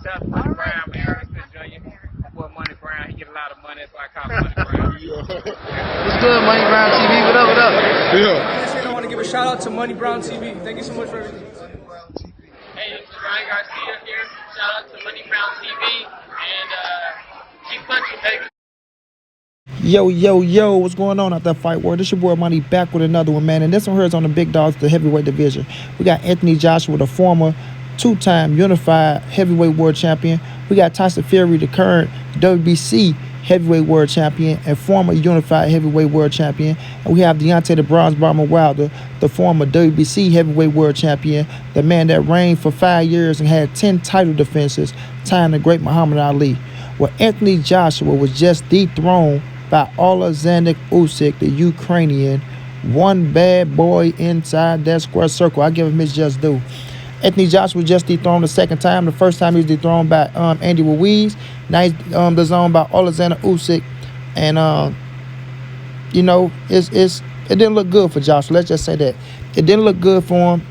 That's Money Brown, man. Respect Junior. Boy, Money Brown, he get a lot of money, so I call him Money Brown. What's good, Money Brown TV? What up, what up? Yeah. I want to give a shout out to Money Brown TV. Thank you so much for everything. Hey, this is Ryan Garcia here. Shout out to Money Brown TV and keep punching, baby. Yo, what's going on out there, Fight World? This your boy Money back with another one, man. And this one here is on the big dogs, the heavyweight division. We got Anthony Joshua, the former two-time unified heavyweight world champion. We got Tyson Fury, the current WBC heavyweight world champion and former unified heavyweight world champion. And we have Deontay, the Bronze Bomber Wilder, the former WBC heavyweight world champion, the man that reigned for 5 years and had 10 title defenses, tying the great Muhammad Ali. Well, Anthony Joshua was just dethroned by Alexander Usyk, the Ukrainian, one bad boy inside that square circle. I give him his just due. Anthony Joshua was just dethroned the second time. The first time he was dethroned by Andy Ruiz. Now he's dethroned by Alexander Usyk. And, you know, it didn't look good for Joshua. Let's just say that. It didn't look good for him,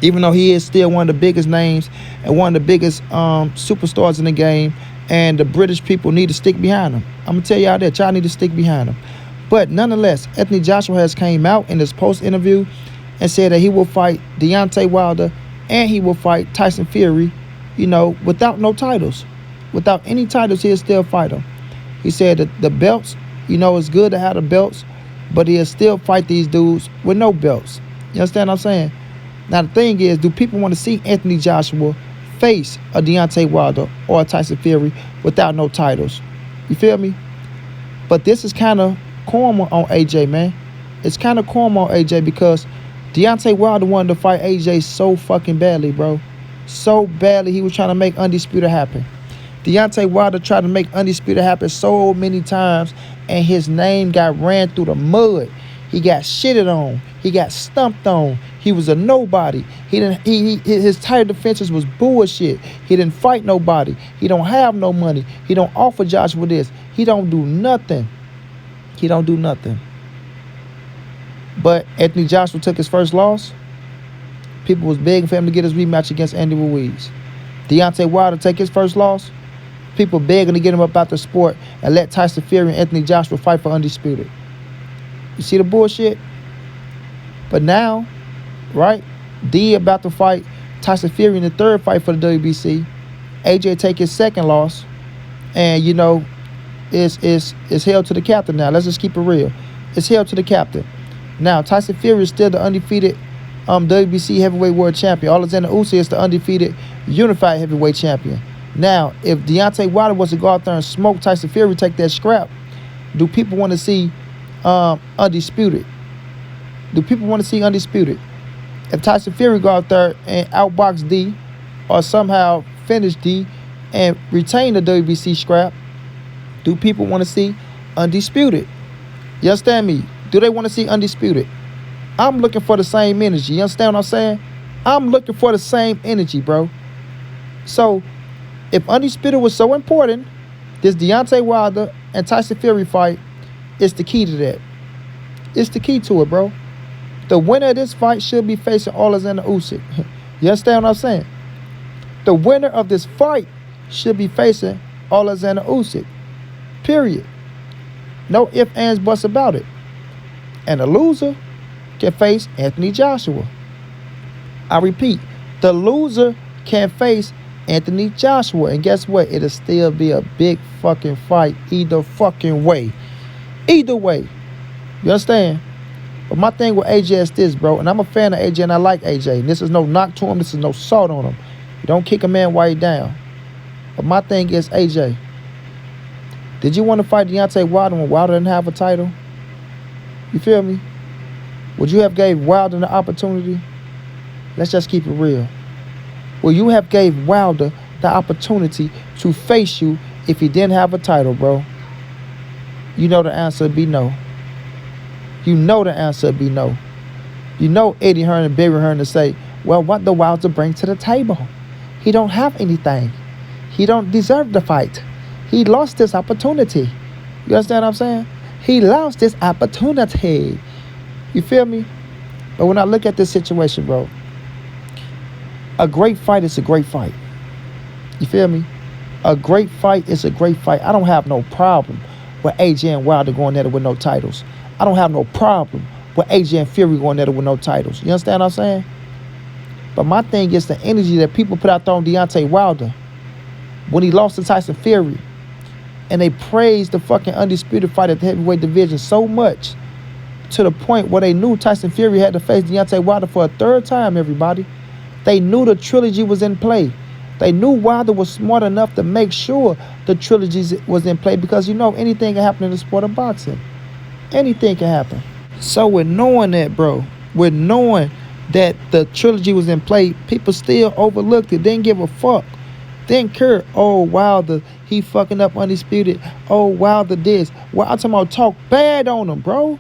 even though he is still one of the biggest names and one of the biggest superstars in the game. And the British people need to stick behind him. I'm going to tell y'all that. Y'all need to stick behind him. But nonetheless, Anthony Joshua has came out in his post-interview and said that he will fight Deontay Wilder and he will fight Tyson Fury, you know, without no titles. Without any titles, he'll still fight him. He said that the belts, you know, it's good to have the belts, but he'll still fight these dudes with no belts. You understand what I'm saying? Now, the thing is, do people want to see Anthony Joshua face a Deontay Wilder or a Tyson Fury without no titles? You feel me? But this is kind of karma on AJ, man. It's kind of karma on AJ because Deontay Wilder wanted to fight AJ so fucking badly, bro. So badly, he was trying to make Undisputed happen. Deontay Wilder tried to make Undisputed happen so many times, and his name got ran through the mud. He got shitted on. He got stumped on. He was a nobody. His title defenses was bullshit. He didn't fight nobody. He don't have no money. He don't offer Joshua this. He don't do nothing. He don't do nothing. But Anthony Joshua took his first loss. People was begging for him to get his rematch against Andy Ruiz. Deontay Wilder take his first loss. People begging to get him up out the sport and let Tyson Fury and Anthony Joshua fight for Undisputed. You see the bullshit? But now, right, D about to fight Tyson Fury in the third fight for the WBC. AJ take his second loss. And, you know, it's held to the captain now. Let's just keep it real. It's held to the captain. Now, Tyson Fury is still the undefeated WBC heavyweight world champion. Alexander Usyk is the undefeated unified heavyweight champion. Now, if Deontay Wilder was to go out there and smoke Tyson Fury, take that scrap, do people want to see Undisputed? Do people want to see Undisputed? If Tyson Fury go out there and outbox D or somehow finish D and retain the WBC scrap, do people want to see Undisputed? You understand me? Do they want to see Undisputed? I'm looking for the same energy. You understand what I'm saying? I'm looking for the same energy, bro. So, if Undisputed was so important, this Deontay Wilder and Tyson Fury fight is the key to that. It's the key to it, bro. The winner of this fight should be facing Alexander Usyk. You understand what I'm saying? The winner of this fight should be facing Alexander Usyk. Period. No ifs, ands, buts about it. And the loser can face Anthony Joshua. I repeat, the loser can face Anthony Joshua. And guess what? It'll still be a big fucking fight either fucking way. Either way. You understand? But my thing with AJ is this, bro. And I'm a fan of AJ and I like AJ. And this is no knock to him. This is no salt on him. You don't kick a man while he's down. But my thing is, AJ, did you want to fight Deontay Wilder when Wilder didn't have a title? You feel me? Would you have gave Wilder the opportunity? Let's just keep it real. Will you have gave Wilder the opportunity to face you if he didn't have a title, bro? You know the answer would be no. You know the answer would be no. You know Eddie Hearn and Barry Hearn to say, well, what do Wilder bring to the table? He don't have anything. He don't deserve the fight. He lost this opportunity. You understand what I'm saying? He lost this opportunity. You feel me? But when I look at this situation, bro, a great fight is a great fight. You feel me? A great fight is a great fight. I don't have no problem with AJ and Wilder going at it with no titles. I don't have no problem with AJ and Fury going at it with no titles. You understand what I'm saying? But my thing is the energy that people put out there on Deontay Wilder when he lost to Tyson Fury. And they praised the fucking undisputed fight at the heavyweight division so much to the point where they knew Tyson Fury had to face Deontay Wilder for a third time, everybody. They knew the trilogy was in play. They knew Wilder was smart enough to make sure the trilogy was in play because, you know, anything can happen in the sport of boxing. Anything can happen. So with knowing that, bro, with knowing that the trilogy was in play, people still overlooked it, didn't give a fuck. Didn't care. Oh, Wilder, he fucking up undisputed. Oh, Wilder this. Well, I'm talking about talk bad on him, bro.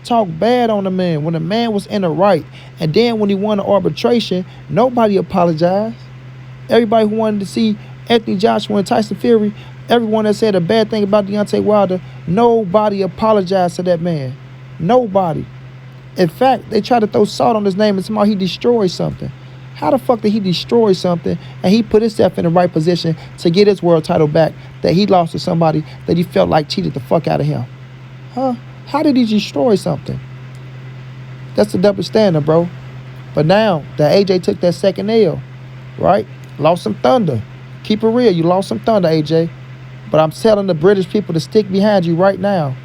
Talk bad on the man when the man was in the right. And then when he won the arbitration, nobody apologized. Everybody who wanted to see Anthony Joshua and Tyson Fury, everyone that said a bad thing about Deontay Wilder, nobody apologized to that man. Nobody. In fact, they tried to throw salt on his name and somehow he destroyed something. How the fuck did he destroy something and he put himself in the right position to get his world title back that he lost to somebody that he felt like cheated the fuck out of him? Huh? How did he destroy something? That's the double standard, bro. But now that AJ took that second L, right? Lost some thunder. Keep it real. You lost some thunder, AJ. But I'm telling the British people to stick behind you right now.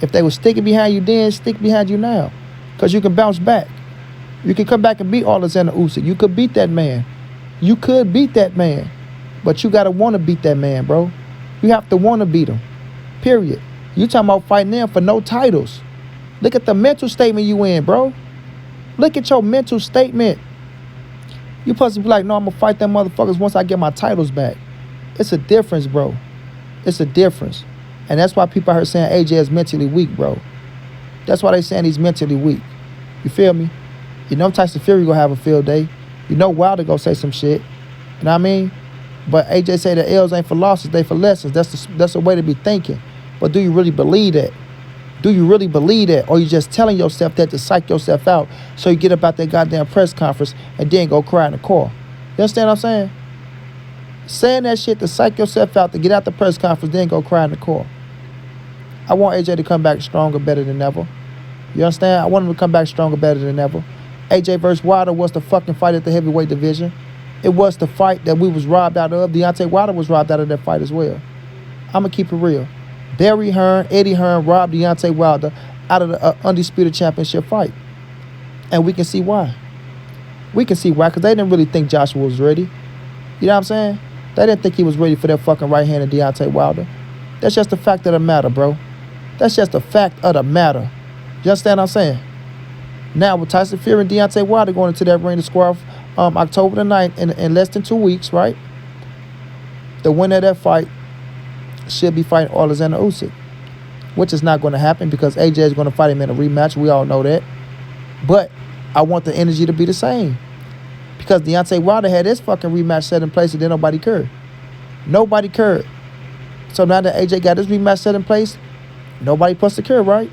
If they were sticking behind you then, stick behind you now. Because you can bounce back. You can come back and beat Alexander Usyk. You could beat that man. You could beat that man. But you got to want to beat that man, bro. You have to want to beat him. Period. You talking about fighting them for no titles. Look at the mental statement you in, bro. Look at your mental statement. You supposed to be like, no, I'm going to fight them motherfuckers once I get my titles back. It's a difference, bro. It's a difference. And that's why people out here saying AJ is mentally weak, bro. That's why they saying he's mentally weak. You feel me? You know Tyson Fury gonna have a field day. You know Wilder gonna say some shit. You know what I mean? But AJ say the L's ain't for losses, they for lessons. That's a way to be thinking. But do you really believe that? Do you really believe that? Or you just telling yourself that to psych yourself out so you get up out that goddamn press conference and then go cry in the car? You understand what I'm saying? Saying that shit to psych yourself out to get out the press conference, then go cry in the car. I want AJ to come back stronger, better than ever. You understand? I want him to come back stronger, better than ever. AJ versus Wilder was the fucking fight at the heavyweight division. It was the fight that we was robbed out of. Deontay Wilder was robbed out of that fight as well. I'm going to keep it real. Barry Hearn, Eddie Hearn robbed Deontay Wilder out of the undisputed championship fight. And we can see why. We can see why, because they didn't really think Joshua was ready. You know what I'm saying? They didn't think he was ready for that fucking right-handed Deontay Wilder. That's just the fact of the matter, bro. That's just the fact of the matter. You understand what I'm saying? Now, with Tyson Fury and Deontay Wilder going into that ring to square off October the 9th in less than 2 weeks, right? The winner of that fight should be fighting Alexander Usyk, which is not going to happen because AJ is going to fight him in a rematch. We all know that. But I want the energy to be the same because Deontay Wilder had his fucking rematch set in place and then nobody cared. Nobody cared. So now that AJ got his rematch set in place, nobody puts the care, right?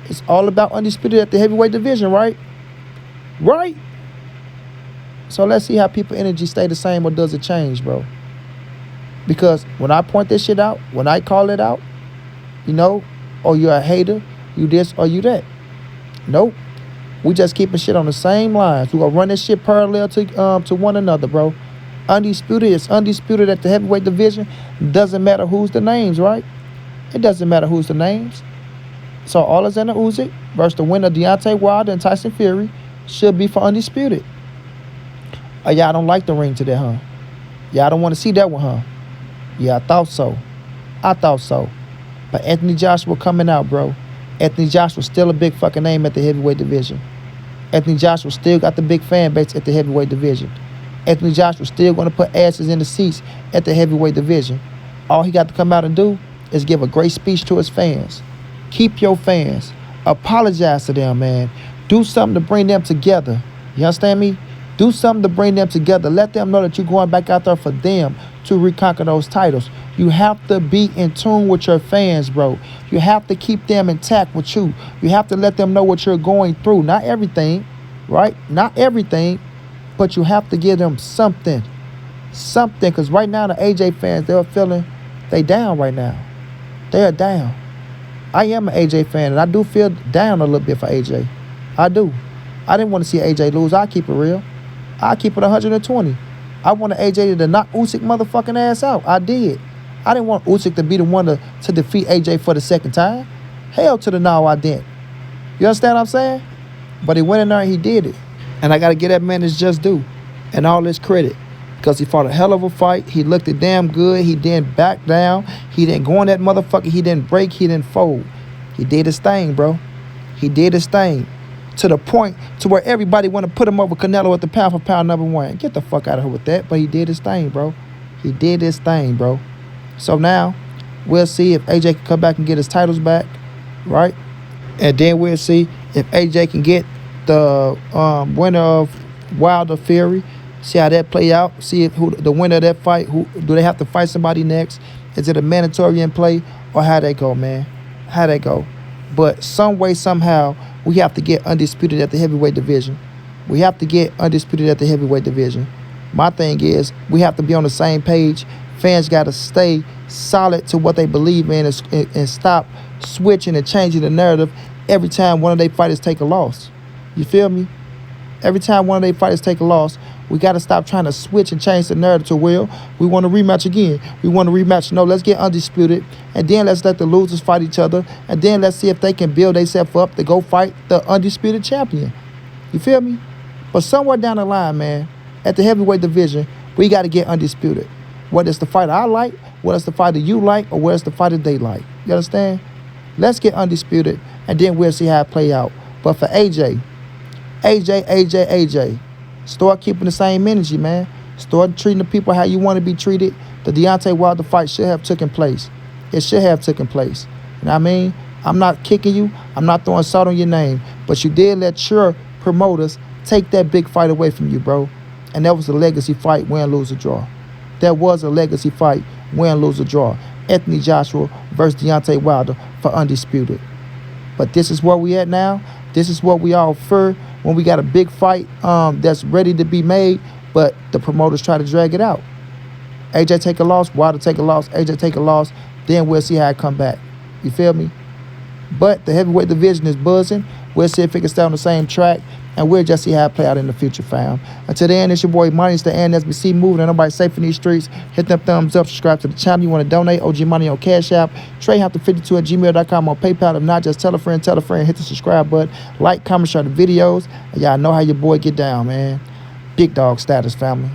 It's all about undisputed at the heavyweight division, right? Right? So let's see how people energy stay the same or does it change, bro? Because when I point this shit out, when I call it out, you know, oh, you're a hater, you this or you that. Nope. We just keeping shit on the same lines. We're going to run this shit parallel to one another, bro. Undisputed is undisputed at the heavyweight division. Doesn't matter who's the names, right? It doesn't matter who's the names. So Alexander Usyk versus the winner Deontay Wilder and Tyson Fury should be for undisputed. Y'all don't like the ring today, huh? Y'all don't want to see that one, huh? Yeah, I thought so. I thought so. But Anthony Joshua coming out, bro. Anthony Joshua still a big fucking name at the heavyweight division. Anthony Joshua still got the big fan base at the heavyweight division. Anthony Joshua still going to put asses in the seats at the heavyweight division. All he got to come out and do is give a great speech to his fans. Keep your fans. Apologize to them, man. Do something to bring them together. You understand me? Do something to bring them together. Let them know that you're going back out there for them to reconquer those titles. You have to be in tune with your fans, bro. You have to keep them intact with you. You have to let them know what you're going through. Not everything, right? Not everything, but you have to give them something. something, because right now the AJ fans, they're feeling they down right now. They are down. I am an AJ fan, and I do feel down a little bit for AJ. I do. I didn't want to see AJ lose. I keep it real. I keep it 120. I wanted AJ to knock Usyk motherfucking ass out. I did. I didn't want Usyk to be the one to defeat AJ for the second time. Hell to the no, I didn't. You understand what I'm saying? But he went in there and he did it. And I got to give that man his just due and all his credit, because he fought a hell of a fight. He looked it damn good. He didn't back down. He didn't go on that motherfucker. He didn't break. He didn't fold. He did his thing, bro. He did his thing to the point to where everybody want to put him over Canelo at the pound for pound #1. Get the fuck out of here with that. But he did his thing, bro. He did his thing, bro. So now we'll see if AJ can come back and get his titles back, right? And then we'll see if AJ can get the winner of Wilder Fury. See how that play out. See if who the winner of that fight. Who do they have to fight somebody next? Is it a mandatory in play, or how they go, man? How they go? But some way, somehow, we have to get undisputed at the heavyweight division. We have to get undisputed at the heavyweight division. My thing is, we have to be on the same page. Fans got to stay solid to what they believe in and stop switching and changing the narrative every time one of their fighters take a loss. You feel me? Every time one of their fighters take a loss, we got to stop trying to switch and change the narrative to, well, we want to rematch again. We want to rematch. No, let's get undisputed, and then let's let the losers fight each other, and then let's see if they can build themselves up to go fight the undisputed champion. You feel me? But somewhere down the line, man, at the heavyweight division, we got to get undisputed. Whether it's the fighter I like, whether it's the fighter you like, or whether it's the fighter they like. You understand? Let's get undisputed, and then we'll see how it play out. But for AJ, start keeping the same energy, man. Start treating the people how you want to be treated. The Deontay Wilder fight should have taken place. It should have taken place. You know what I mean? I'm not kicking you. I'm not throwing salt on your name. But you did let your promoters take that big fight away from you, bro. And that was a legacy fight, win, lose, or draw. That was a legacy fight, win, lose, or draw. Anthony Joshua versus Deontay Wilder for undisputed. But this is where we at now. This is what we all for when we got a big fight that's ready to be made, but the promoters try to drag it out. AJ take a loss, Wilder take a loss, AJ take a loss, then we'll see how it come back. You feel me? But the heavyweight division is buzzing. We'll see if it can stay on the same track, and we'll just see how it play out in the future, fam. Until then, it's your boy Money. It's the NSBC moving, and nobody safe in these streets. Hit them thumbs up, subscribe to the channel. You want to donate, OG Money on Cash App, TreyHumpton52@gmail.com on PayPal. If not, just tell a friend, hit the subscribe button, like, comment, share the videos. And y'all know how your boy get down, man. Big dog status, family.